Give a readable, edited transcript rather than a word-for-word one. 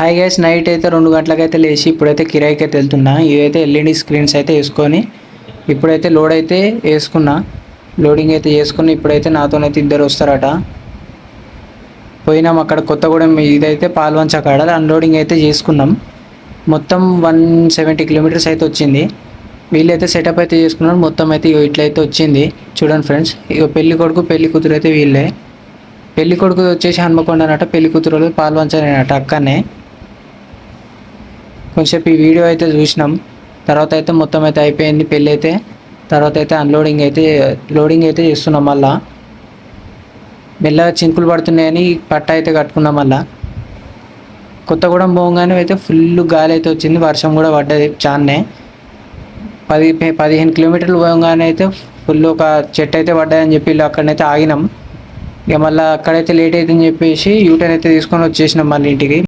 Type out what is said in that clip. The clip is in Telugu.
హాయ్ గైస్, నైట్ అయితే 2 గంటలకైతే లేచి ఇప్పుడైతే కిరాయికి అయితే వెళ్తున్నా. ఇవైతే ఎల్ఈడి స్క్రీన్స్ అయితే వేసుకొని ఇప్పుడైతే లోడ్ అయితే వేసుకున్నా. లోడింగ్ అయితే చేసుకుని ఇప్పుడైతే నాతోనైతే ఇద్దరు వస్తారట. పోయినాం అక్కడ కొత్తగూడెం, ఇదైతే పాల్వంచ కాడ అన్లోడింగ్ అయితే చేసుకున్నాం. మొత్తం 170 కిలోమీటర్స్ అయితే వచ్చింది. వీళ్ళైతే సెటప్ అయితే చేసుకున్నారు. మొత్తం అయితే ఇట్లయితే వచ్చింది. చూడండి ఫ్రెండ్స్, ఇక పెళ్లి కొడుకు పెళ్లి కూతురు అయితే వీళ్ళే. పెళ్లి కొడుకు వచ్చేసి హన్మకొండ అనట, పెళ్లి కూతురు పాల్వంచ అనట అక్కనే. కొంచెంసేపు ఈ వీడియో అయితే చూసినాం. తర్వాత అయితే మొత్తం అయితే అయిపోయింది పెళ్ళి అయితే. తర్వాత అయితే లోడింగ్ అయితే చేస్తున్నాం. మళ్ళా మెల్లగా చినుకులు పడుతున్నాయని పట్ట అయితే కట్టుకున్నాం. మళ్ళా కొత్తగూడెం పోగానే అయితే ఫుల్ గాలి అయితే వచ్చింది, వర్షం కూడా పడ్డది చాలానే. 15 కిలోమీటర్లు పోగానే అయితే ఫుల్ ఒక చెట్టు అయితే పడ్డాయని చెప్పి అక్కడనైతే ఆగినాం. ఇక మళ్ళీ అక్కడైతే లేట్ అవుతుందని చెప్పేసి యూటర్న్ అయితే తీసుకొని వచ్చేసినాం మళ్ళీ ఇంటికి.